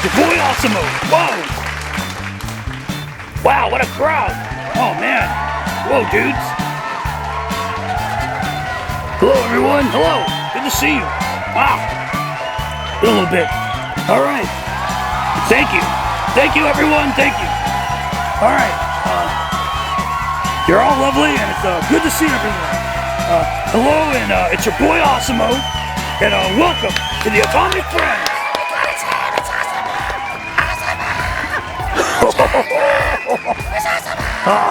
Your boy Awesomo. Whoa! Wow, what a crowd! Oh man! Whoa, dudes! Hello, everyone. Hello. Good to see you. Wow. A little bit. All right. Thank you. Thank you, everyone. Thank you. All right. You're all lovely, and it's good to see everyone. Hello, and it's your boy Awesomo, and welcome to the Atomic Friends.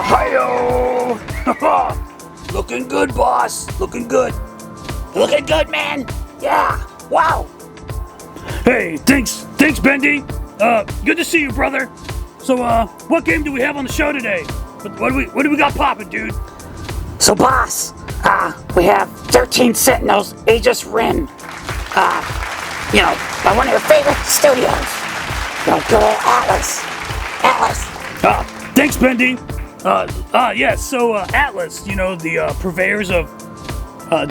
Hi-yo! Looking good, boss. Looking good. Looking good, man. Yeah. Wow. Hey, thanks, Bendy. Good to see you, brother. So, what game do we have on the show today? What do we got poppin', dude? So, boss, we have 13 Sentinels, Aegis Rim. By one of your favorite studios. Good old Atlas. Thanks, Bendy. Yes, so Atlas, the purveyors of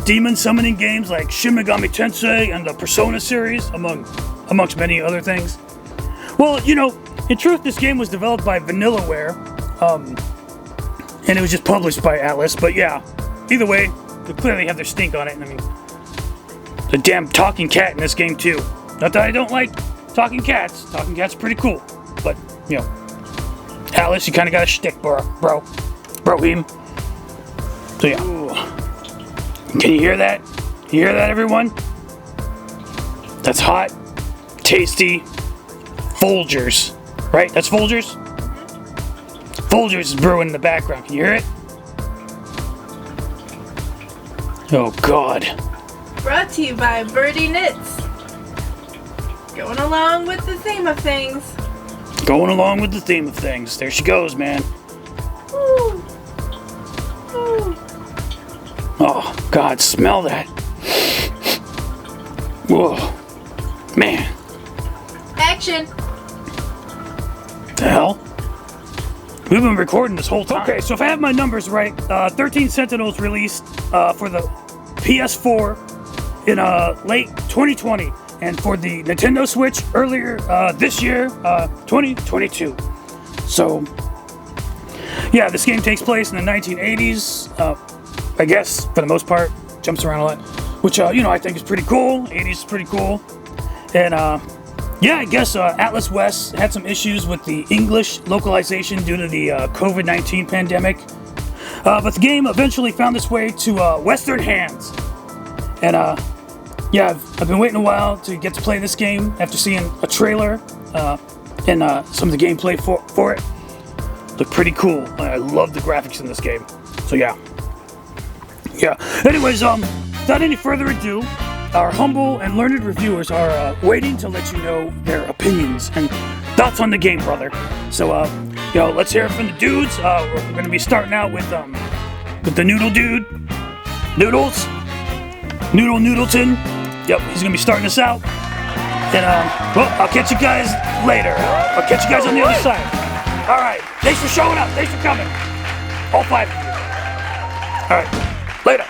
demon summoning games like Shin Megami Tensei and the Persona series, amongst many other things. Well, in truth, this game was developed by Vanillaware, and it was just published by Atlas, but yeah, either way, they clearly have their stink on it, and I mean, the damn talking cat in this game, too. Not that I don't like talking cats. Talking cats are pretty cool, but, Atlas, you kind of got a shtick, bro-him. So yeah. Ooh. Can you hear that? You hear that, everyone? That's hot, tasty Folgers, right? That's Folgers? Folgers is brewing in the background. Can you hear it? Oh, God. Brought to you by Birdie Knits. Going along with the theme of things. Going along with the theme of things. There she goes, man. Ooh. Ooh. Oh, God, smell that. Whoa. Man. Action. The hell? We've been recording this whole time. Okay, so if I have my numbers right, 13 Sentinels released for the PS4 in late 2020. And for the Nintendo Switch earlier this year, 2022. So, yeah, this game takes place in the 1980s, I guess, for the most part. Jumps around a lot, which, I think is pretty cool. 80s is pretty cool. And, yeah, I guess Atlas West had some issues with the English localization due to the COVID-19 pandemic. But the game eventually found its way to Western hands. And, yeah, I've been waiting a while to get to play this game after seeing a trailer and some of the gameplay for it. Looked pretty cool. I love the graphics in this game. So yeah. Anyways, without any further ado, our humble and learned reviewers are waiting to let you know their opinions and thoughts on the game, brother. So let's hear it from the dudes. We're going to be starting out with the Noodle Dude, Noodles, Noodleton. Yep, he's gonna be starting us out. And I'll catch you guys later. I'll catch you guys on the other side. All right, thanks for showing up. Thanks for coming. All 5 of you. All right, later.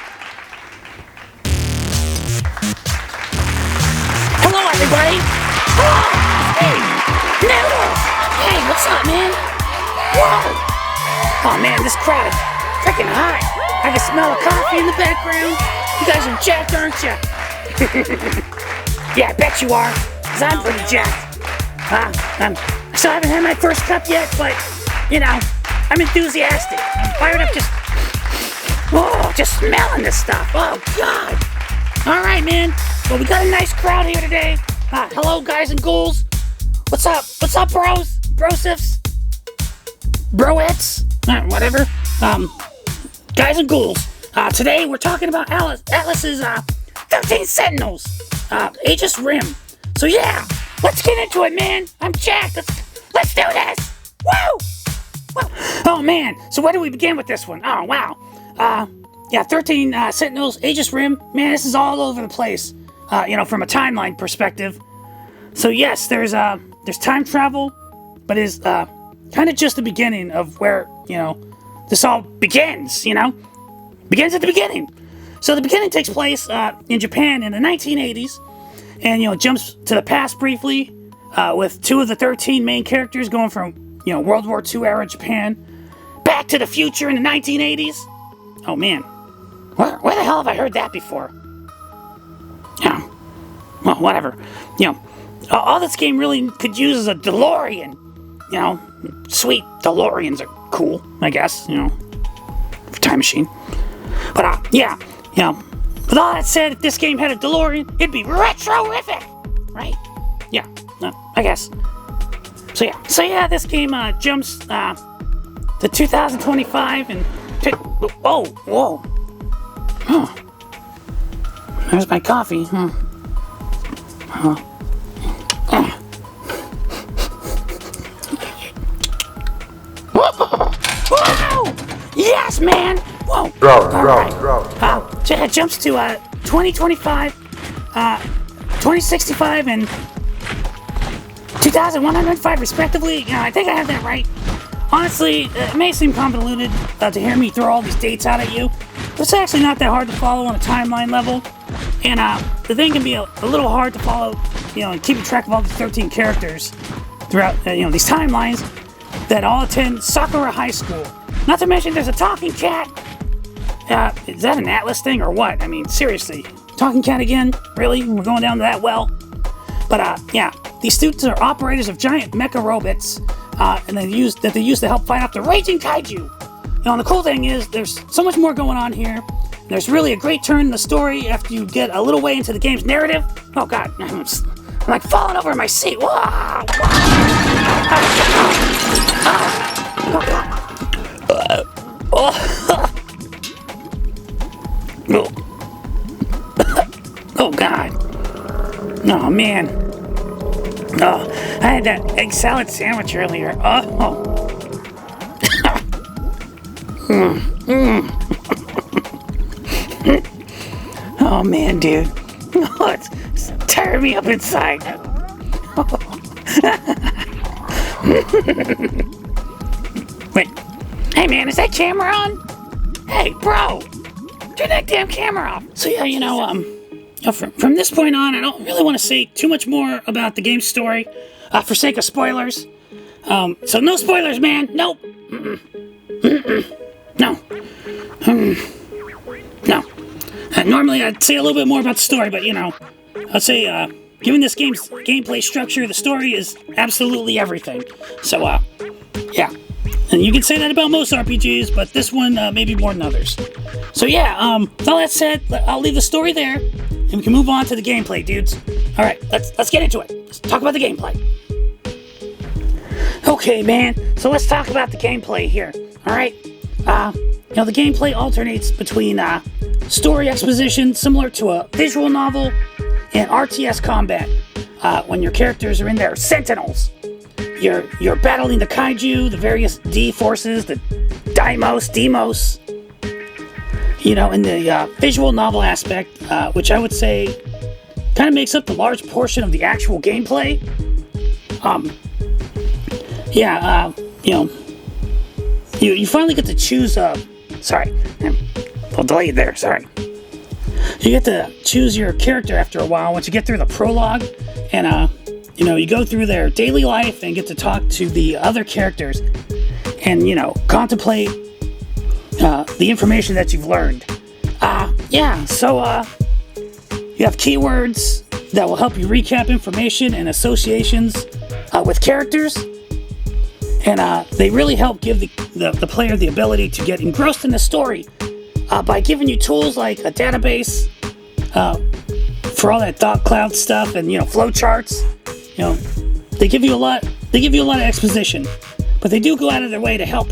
Hello, everybody. Oh, hey, Noodles. Hey, what's up, man? Whoa. Oh man, this crowd is freaking hot. I can smell the coffee in the background. You guys are jacked, aren't you? Yeah, I bet you are, because I'm pretty jacked. I still haven't had my first cup yet, but, I'm enthusiastic. I'm fired up just smelling this stuff. Oh, God. All right, man. Well, we got a nice crowd here today. Hello, guys and ghouls. What's up? What's up, bros? Brosifs? Broettes? Whatever. Guys and ghouls. Today, we're talking about Atlas's, 13 Sentinels, Aegis Rim. So yeah, let's get into it, man. I'm jacked. Let's do this. Woo! Oh man, so where do we begin with this one? Oh wow. 13 Sentinels, Aegis Rim. Man, this is all over the place. From a timeline perspective. So yes, there's time travel, but it's kind of just the beginning of where this all begins. Begins at the beginning. So the beginning takes place in Japan in the 1980s, and jumps to the past briefly. with 2 of the 13 main characters going from, World War II era Japan back to the future in the 1980s. Oh man, where the hell have I heard that before? Yeah, well, whatever. All this game really could use is a DeLorean. Sweet DeLoreans are cool, I guess, for time machine. But, with all that said, if this game had a DeLorean, it'd be retro-rific, right? Yeah, I guess. So yeah, this game jumps to 2025 and... Whoa. Oh. There's my coffee. Whoa! Yes, man! Whoa! So it jumps to 2025, 2065, and 2105 respectively. I think I have that right. Honestly, it may seem convoluted to hear me throw all these dates out at you, but it's actually not that hard to follow on a timeline level. And the thing can be a little hard to follow, and keeping track of all these 13 characters throughout, these timelines that all attend Sakura High School. Not to mention there's a talking cat. Is that an Atlas thing or what? I mean, seriously. Talking cat again? Really? We're going down to that well? But, these students are operators of giant mecha robots, and they use to help fight off the raging kaiju. And the cool thing is, there's so much more going on here. There's really a great turn in the story after you get a little way into the game's narrative. Oh god, I'm like falling over in my seat. Whoa! Oh god. Oh man. Oh, I had that egg salad sandwich earlier. Oh man, dude. It's tearing me up inside. Wait. Hey man, is that camera on? Hey, bro! Turn that damn camera off! So yeah, from this point on, I don't really want to say too much more about the game's story, for sake of spoilers. So no spoilers, man! Nope! No. No. Normally I'd say a little bit more about the story, but I'd say, given this game's gameplay structure, the story is absolutely everything. So, yeah. And you can say that about most RPGs, but this one, maybe more than others. So yeah, with all that said, I'll leave the story there, and we can move on to the gameplay, dudes. Alright, let's get into it. Let's talk about the gameplay. Okay, man, so let's talk about the gameplay here, alright? The gameplay alternates between, story exposition similar to a visual novel and RTS combat, when your characters are in their Sentinels. You're battling the kaiju, the various D forces, the Demos, in the visual novel aspect, which I would say kind of makes up the large portion of the actual gameplay. You finally get to choose, sorry, I'm a little delayed there, sorry. You get to choose your character after a while once you get through the prologue, and, you go through their daily life and get to talk to the other characters and, contemplate the information that you've learned. So you have keywords that will help you recap information and associations with characters, and they really help give the player the ability to get engrossed in the story by giving you tools like a database for all that dot cloud stuff and flowcharts. They give you a lot of exposition, but they do go out of their way to help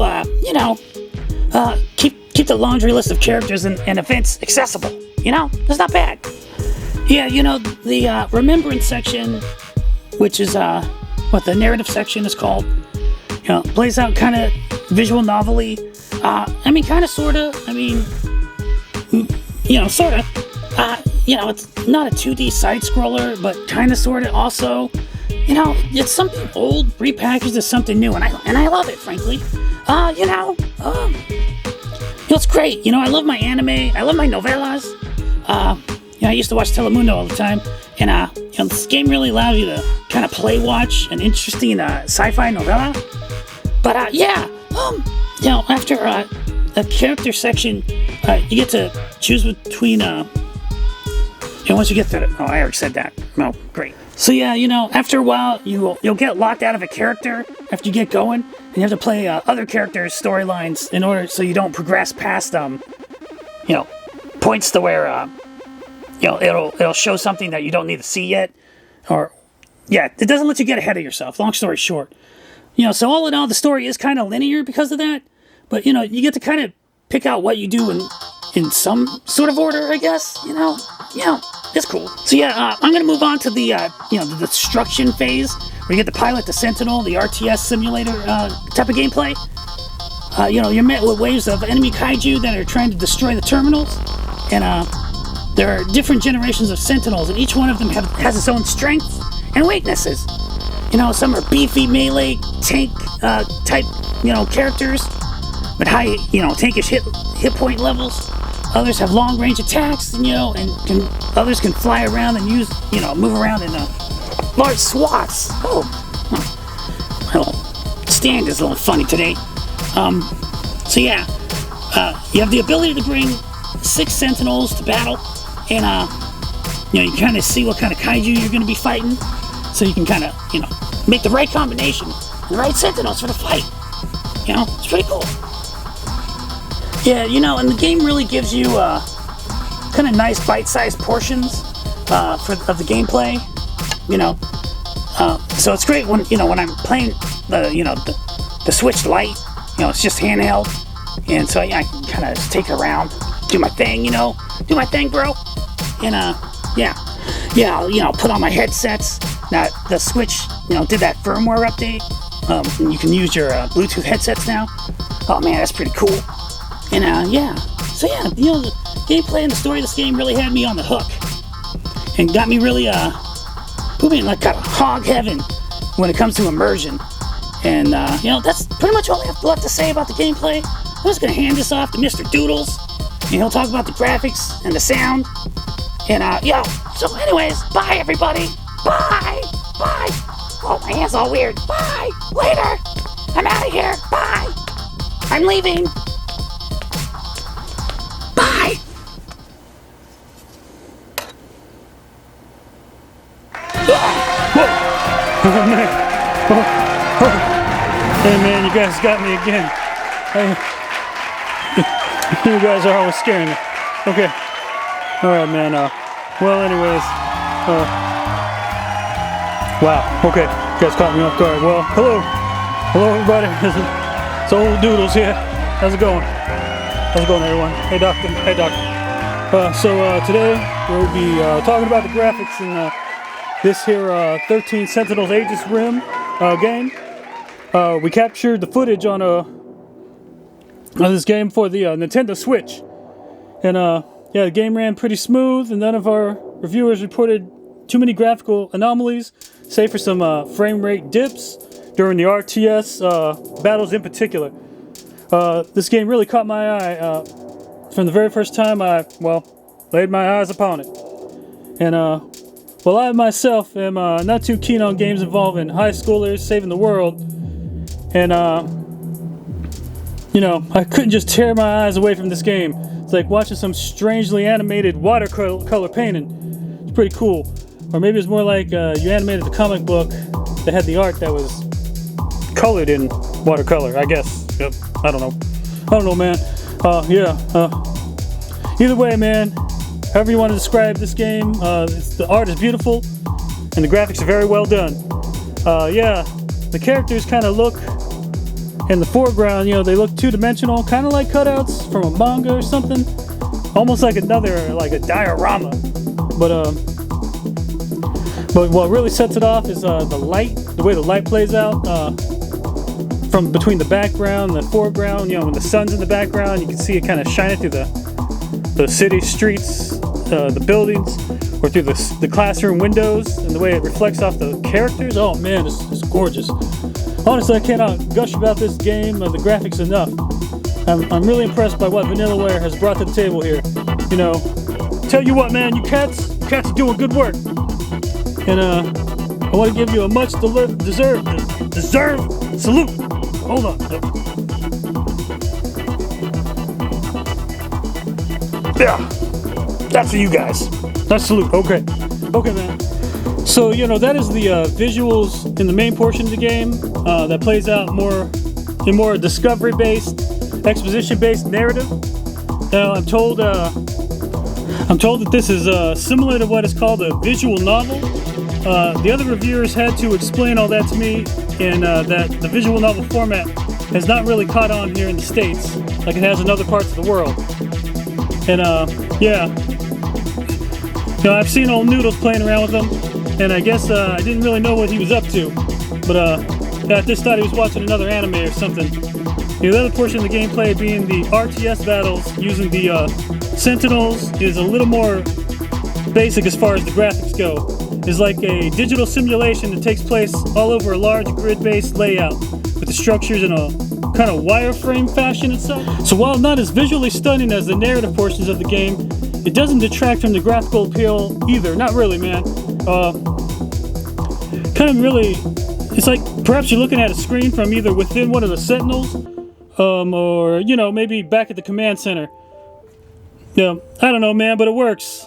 keep the laundry list of characters and events accessible. That's not bad. Yeah, the remembrance section, which is what the narrative section is called, plays out kind of visual novel-y. Kind of, sort of. Sort of. It's not a 2D side-scroller, but kind of, sort of also. It's something old repackaged as something new, and I love it, frankly. It's great. I love my anime. I love my novellas. I used to watch Telemundo all the time, And this game really allows you to kind of play watch an interesting sci-fi novella. But after a character section, you get to choose between once you get to it. Oh, I already said that. Oh, great. So yeah, after a while, you'll get locked out of a character after you get going, and you have to play other characters' storylines in order so you don't progress past points to where it'll show something that you don't need to see yet, or it doesn't let you get ahead of yourself. Long story short, so all in all, the story is kind of linear because of that, but you get to kind of pick out what you do in some sort of order, I guess. It's cool. So I'm gonna move on to the the destruction phase, where you get to pilot the Sentinel, the RTS simulator type of gameplay. You're met with waves of enemy kaiju that are trying to destroy the terminals, and there are different generations of Sentinels, and each one of them has its own strengths and weaknesses. Some are beefy melee tank type characters with high tankish hit point levels. Others have long range attacks, and others can fly around and move around in large swaths. Oh, my little stand is a little funny today. You have the ability to bring 6 Sentinels to battle, and you kind of see what kind of kaiju you're going to be fighting, so you can kind of make the right combination, the right Sentinels for the fight. It's pretty cool. Yeah, and the game really gives you kind of nice bite-sized portions of the gameplay. So it's great when I'm playing the Switch Lite. It's just handheld, and so I can kind of just take it around, do my thing, do my thing, bro. And I'll put on my headsets. Now the Switch, did that firmware update. And you can use your Bluetooth headsets now. Oh man, that's pretty cool. And the gameplay and the story of this game really had me on the hook, and got me really put me in like kind of hog heaven when it comes to immersion. And that's pretty much all I have left to say about the gameplay. I'm just gonna hand this off to Mr. Doodlez, and he'll talk about the graphics and the sound. And so anyways, bye everybody. Bye. Oh, my hand's all weird. Bye. Later. I'm out of here. Bye. I'm leaving. Bye. Oh, man. Hey, man, you guys got me again. You guys are always scaring me. Okay. Alright, man. Anyways. Wow. Okay. You guys caught me off guard. Well, hello. Hello, everybody. It's old Doodlez here. How's it going? How's it going, everyone? Hey, doctor. Hey, doctor. So today we'll be talking about the graphics in this here 13 Sentinels Aegis Rim game. We captured the footage on this game for the Nintendo Switch, and the game ran pretty smooth, and none of our reviewers reported too many graphical anomalies, save for some frame rate dips during the RTS battles in particular. This game really caught my eye from the very first time I laid my eyes upon it, and I myself am not too keen on games involving high schoolers saving the world. And, I couldn't just tear my eyes away from this game. It's like watching some strangely animated watercolor painting. It's pretty cool. Or maybe it's more like you animated the comic book that had the art that was colored in watercolor, I guess. Yep. I don't know, man. Either way, man, however you want to describe this game, the art is beautiful, and the graphics are very well done. The characters kind of look, in the foreground, they look two-dimensional, kind of like cutouts from a manga or something. Almost like a diorama. But what really sets it off is the way the light plays out from between the background and the foreground. When the sun's in the background, you can see it kind of shining through the city streets, the buildings, or through the classroom windows, and the way it reflects off the characters. Oh man, it's gorgeous. Honestly, I cannot gush about this game, the graphics enough. I'm really impressed by what Vanillaware has brought to the table here. Tell you what, man, you cats are doing good work. And I want to give you a much deserved salute. Hold on. Yeah, that's for you guys. That's salute. Okay, man. So that is the visuals in the main portion of the game that plays out more discovery-based, exposition-based narrative. Now I'm told that this is similar to what is called a visual novel. The other reviewers had to explain all that to me, and that the visual novel format has not really caught on here in the States like it has in other parts of the world. And yeah, I've seen old Noodlez playing around with them, and I guess I didn't really know what he was up to, but I just thought he was watching another anime or something. The other portion of the gameplay being the RTS battles using the Sentinels is a little more basic as far as the graphics go. It's like a digital simulation that takes place all over a large grid-based layout with the structures in a kind of wireframe fashion and such. So while not as visually stunning as the narrative portions of the game, it doesn't detract from the graphical appeal either. Not really, man. Kind of really, it's like perhaps you're looking at a screen from either within one of the Sentinels, or maybe back at the command center. Yeah, I don't know, man, but it works.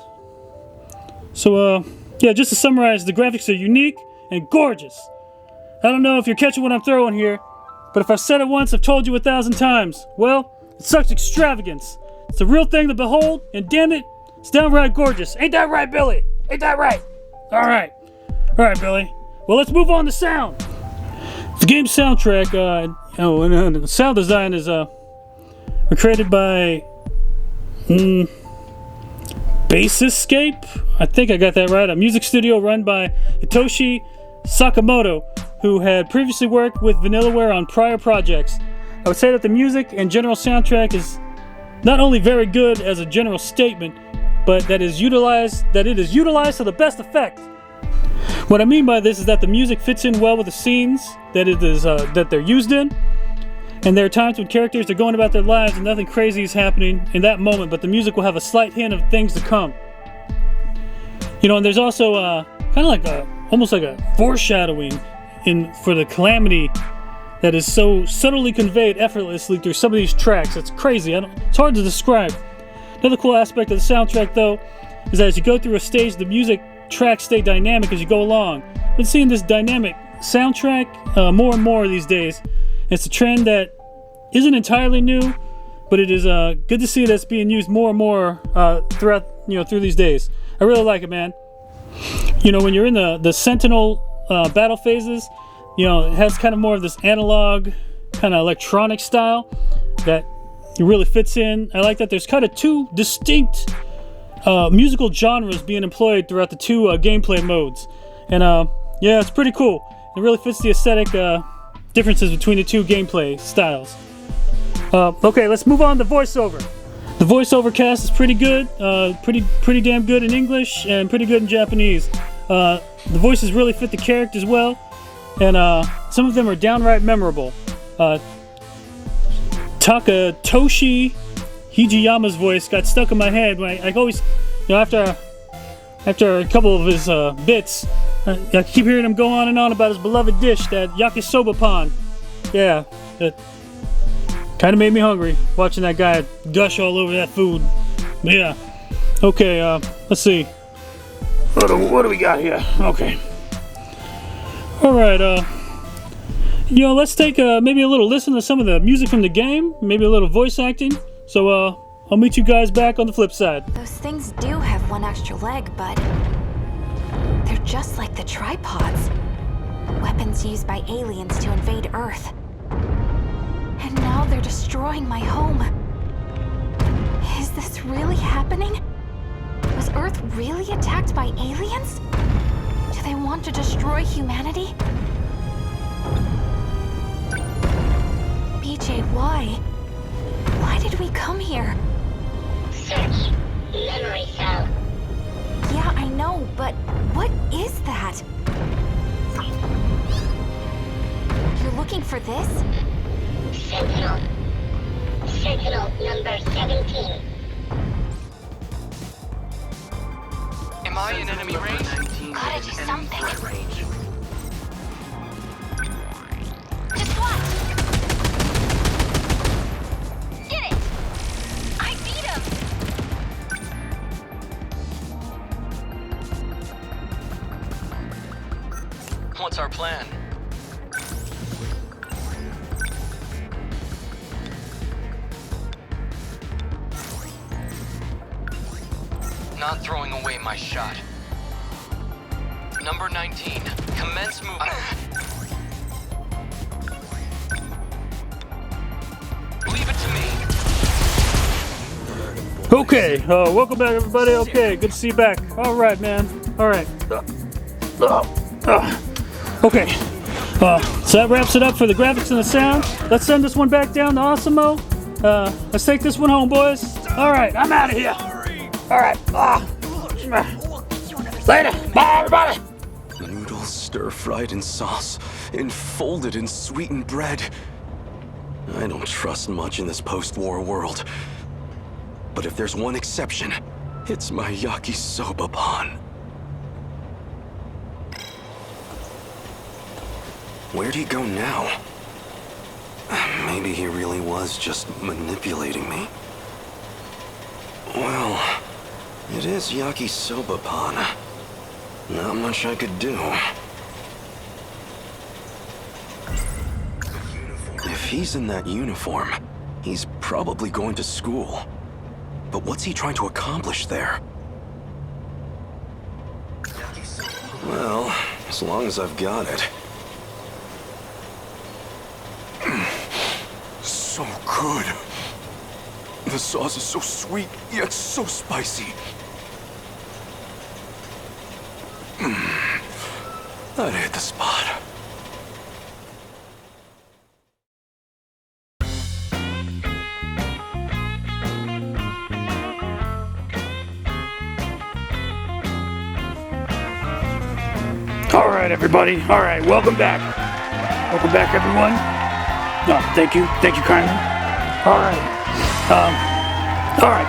So yeah, just to summarize, the graphics are unique and gorgeous. I don't know if you're catching what I'm throwing here, but if I've said it once, I've told you 1,000 times. Well, it's such extravagance. It's a real thing to behold, and damn it, it's downright gorgeous. Ain't that right, Billy? Ain't that right? All right, Billy. Well, let's move on to sound. The game's soundtrack, and the sound design is created by Bassescape. I think I got that right. A music studio run by Hitoshi Sakamoto, who had previously worked with Vanillaware on prior projects. I would say that the music and general soundtrack is not only very good as a general statement, but that it is utilized to the best effect. What I mean by this is that the music fits in well with the scenes that they're used in, and there are times when characters are going about their lives and nothing crazy is happening in that moment, but the music will have a slight hint of things to come. And there's also kind of almost like a foreshadowing for the calamity that is so subtly conveyed effortlessly through some of these tracks. It's crazy. It's hard to describe. Another cool aspect of the soundtrack, though, is that as you go through a stage, the music tracks stay dynamic as you go along. I've been seeing this dynamic soundtrack more and more these days. It's a trend that isn't entirely new, but it is good to see that's being used more and more through these days. I really like it, man. When you're in the Sentinel battle phases, it has kind of more of this analog, kind of electronic style that it really fits in. I like that there's kind of two distinct musical genres being employed throughout the two gameplay modes. And yeah, it's pretty cool. It really fits the aesthetic differences between the two gameplay styles. Okay, let's move on to voiceover. The voiceover cast is pretty good, pretty damn good in English and pretty good in Japanese. The voices really fit the characters well, and some of them are downright memorable. Takatoshi Hijiyama's voice got stuck in my head when I always, after a couple of his bits, I keep hearing him go on and on about his beloved dish, that yakisoba pan. Yeah, that kind of made me hungry watching that guy gush all over that food. Yeah. Okay, let's see. What do we got here? Okay. Alright, let's take maybe a little listen to some of the music from the game, maybe a little voice acting. So, I'll meet you guys back on the flip side. Those things do have one extra leg, but they're just like the tripods. Weapons used by aliens to invade Earth. And now they're destroying my home. Is this really happening? Was Earth really attacked by aliens? Do they want to destroy humanity? BJ, why? Why did we come here? Search. Memory cell. Yeah, I know, but what is that? You're looking for this? Sentinel. Sentinel number 17. Am I in enemy range? Gotta do something. Just watch. Did it! I beat him! What's our plan? Not throwing away my shot. Number 19, commence movement. Leave it to me. Okay, welcome back, everybody. Okay, good to see you back. All right, man. All right. Okay. So that wraps it up for the graphics and the sound. Let's send this one back down to Awesomo. Let's take this one home, boys. All right, I'm out of here. All right. Later. Bye, everybody. Noodles stir-fried in sauce, enfolded in sweetened bread. I don't trust much in this post-war world. But if there's one exception, it's my yakisoba pan. Where'd he go now? Maybe he really was just manipulating me. Well, it is yakisoba pan. Not much I could do. If he's in that uniform, he's probably going to school. But what's he trying to accomplish there? Well, as long as I've got it. So good. The sauce is so sweet, yet so spicy. That hit the spot. All right, everybody. All right, welcome back. Welcome back, everyone. No, thank you kindly. All right. All right.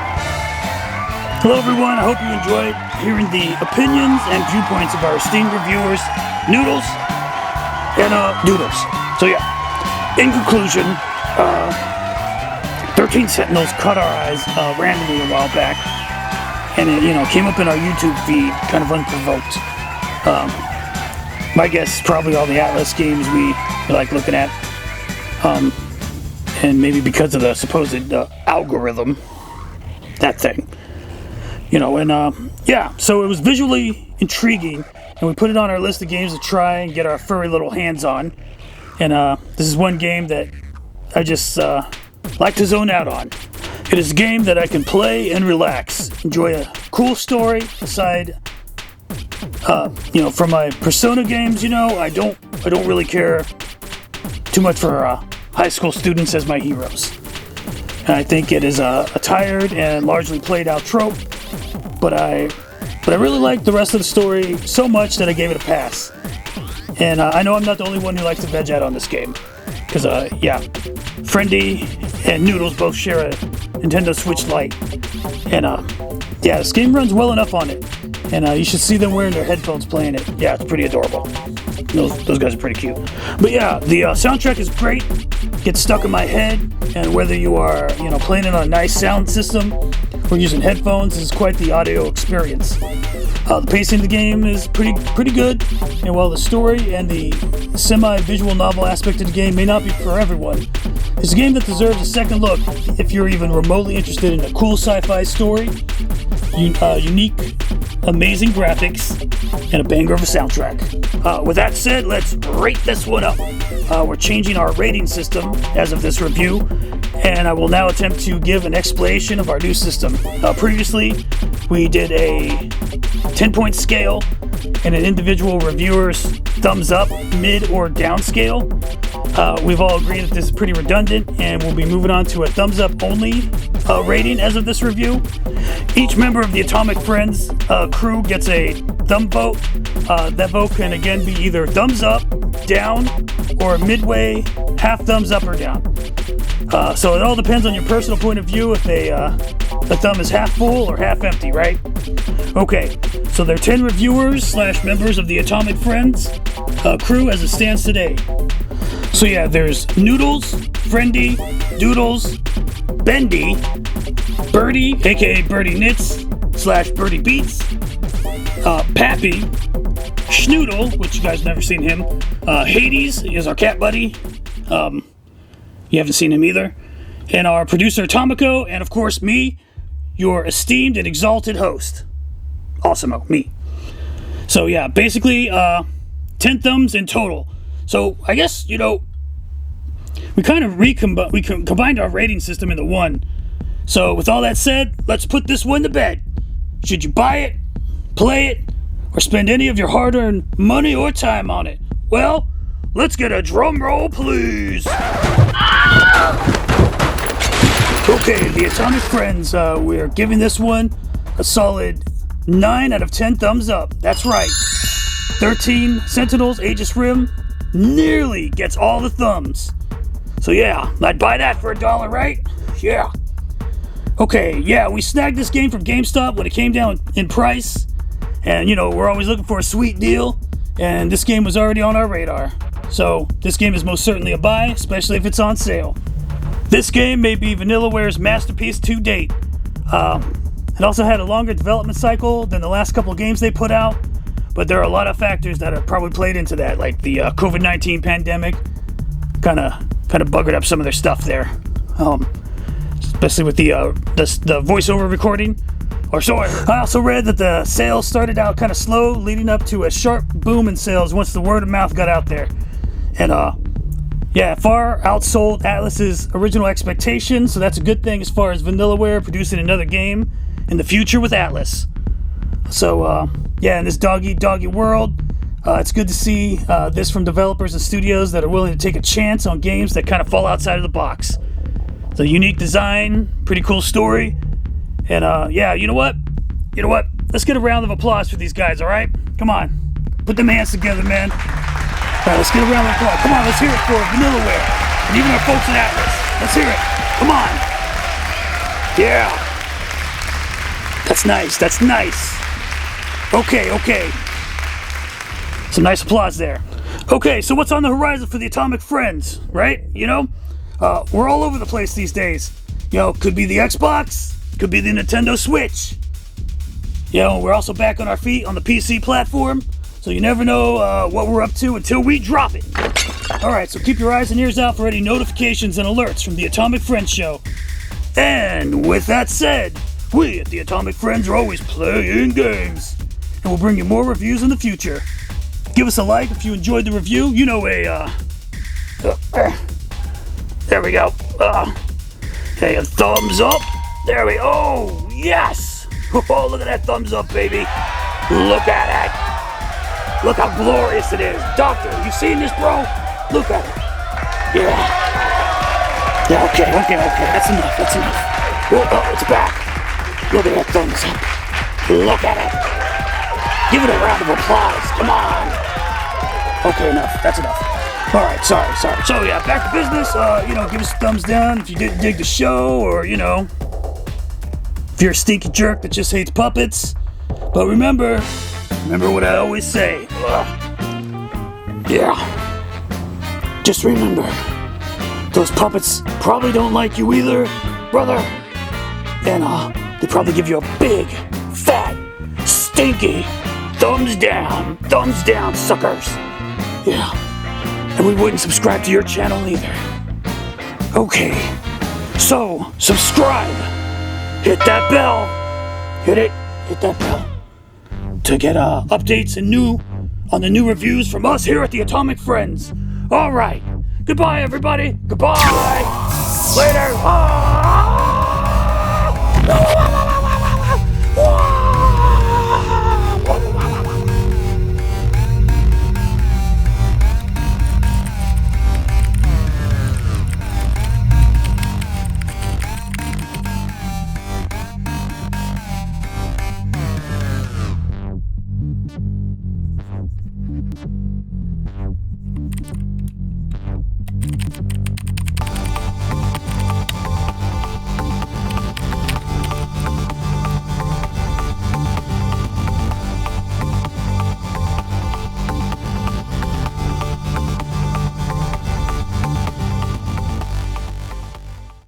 Hello, everyone. I hope you enjoyed hearing the opinions and viewpoints of our esteemed reviewers, Noodlez and Doodlez. So yeah, in conclusion, 13 Sentinels caught our eyes randomly a while back, and it, came up in our YouTube feed, kind of unprovoked. My guess is probably all the Atlas games we like looking at. And maybe because of the supposed algorithm, that thing, so it was visually intriguing, and we put it on our list of games to try and get our furry little hands on. And this is one game that I just like to zone out on. It is a game that I can play and relax, enjoy a cool story aside. From my Persona games, I don't really care too much for high school students as my heroes. And I think it is a tired and largely played out trope, but I really like the rest of the story so much that I gave it a pass. And I know I'm not the only one who likes to veg out on this game, because Friendy and Noodlez both share a Nintendo Switch Lite, and this game runs well enough on it, and you should see them wearing their headphones playing it. Yeah, it's pretty adorable. Those guys are pretty cute. But yeah, the soundtrack is great. Gets stuck in my head, and whether you are playing it on a nice sound system or using headphones, is quite the audio experience. The pacing of the game is pretty good, and while the story and the semi-visual novel aspect of the game may not be for everyone, it's a game that deserves a second look if you're even remotely interested in a cool sci-fi story, unique, amazing graphics, and a banger of a soundtrack. With that said, let's rate this one up. We're changing our rating system as of this review, and I will now attempt to give an explanation of our new system. Previously, we did a 10-point scale and an individual reviewer's thumbs up, mid, or down scale. We've all agreed that this is pretty redundant, and we'll be moving on to a thumbs up only rating as of this review. Each member of the Atomic Friends crew gets a thumb vote. That vote can again be either thumbs up, down, or midway, half thumbs up or down. So it all depends on your personal point of view if the thumb is half full or half empty, right? Okay, So they're 10 reviewers / members of the Atomic Friends crew as it stands today. So yeah, there's Noodlez, Friendy, Doodlez, Bendy, Birdie, aka Birdie Knits / Birdie Beats, Pappy, Schnoodle, which you guys have never seen him, Hades is our cat buddy, you haven't seen him either, and our producer Atomico, and of course me, your esteemed and exalted host, Awesomo, me. So yeah, basically 10 thumbs in total. So I guess, you know, we kind of combined our rating system into one. So with all that said, let's put this one to bed. Should you buy it, play it, or spend any of your hard-earned money or time on it? Well, let's get a drum roll, please. Okay, the Atomic Friends, we're giving this one a solid 9 out of 10 thumbs up. That's right. 13 Sentinels, Aegis Rim, nearly gets all the thumbs. So yeah, I'd buy that for $1, right? Yeah. Okay, yeah, we snagged this game from GameStop when it came down in price. And, you know, we're always looking for a sweet deal. And this game was already on our radar. So, this game is most certainly a buy, especially if it's on sale. This game may be Vanillaware's masterpiece to date. It also had a longer development cycle than the last couple of games they put out. But there are a lot of factors that have probably played into that, like the COVID-19 pandemic. Kind of buggered up some of their stuff there. Especially with the voiceover recording. I also read that the sales started out kind of slow, leading up to a sharp boom in sales once the word of mouth got out there. And yeah, far outsold Atlas's original expectations, so that's a good thing as far as Vanillaware producing another game in the future with Atlas. So yeah, in this doggy world, it's good to see this from developers and studios that are willing to take a chance on games that kind of fall outside of the box. It's a unique design, pretty cool story, and yeah, you know what? Let's get a round of applause for these guys, all right? Come on, put them hands together, man. All right, let's get a round of applause. Come on, let's hear it for Vanillaware and even our folks at Atlas. Let's hear it. Come on. Yeah. That's nice. Okay. Some nice applause there. Okay, so what's on the horizon for the Atomic Friends, right? You know, we're all over the place these days. You know, could be the Xbox, could be the Nintendo Switch. You know, we're also back on our feet on the PC platform, so you never know what we're up to until we drop it. Alright, so keep your eyes and ears out for any notifications and alerts from the Atomic Friends show. And with that said, we at the Atomic Friends are always playing games, and we'll bring you more reviews in the future. Give us a like if you enjoyed the review. You know, there we go. Okay, a thumbs up. There we go. Oh, yes. Oh, look at that thumbs up, baby. Look at it. Look how glorious it is. Doctor, you seen this, bro? Look at it. Yeah. Yeah, okay. That's enough. Oh, it's back. Look at that thumbs up. Look at it. Give it a round of applause. Come on. Okay, enough. That's enough. Alright, sorry. So yeah, back to business. You know, give us a thumbs down if you didn't dig the show, or, you know, if you're a stinky jerk that just hates puppets. But remember what I always say. Yeah. Just remember, those puppets probably don't like you either, brother. And they probably give you a big, fat, stinky thumbs down, suckers. Yeah. And we wouldn't subscribe to your channel either. Okay. So, subscribe. Hit that bell. Hit that bell. To get updates and on the new reviews from us here at the Atomic Friends. Alright. Goodbye, everybody. Goodbye. Later.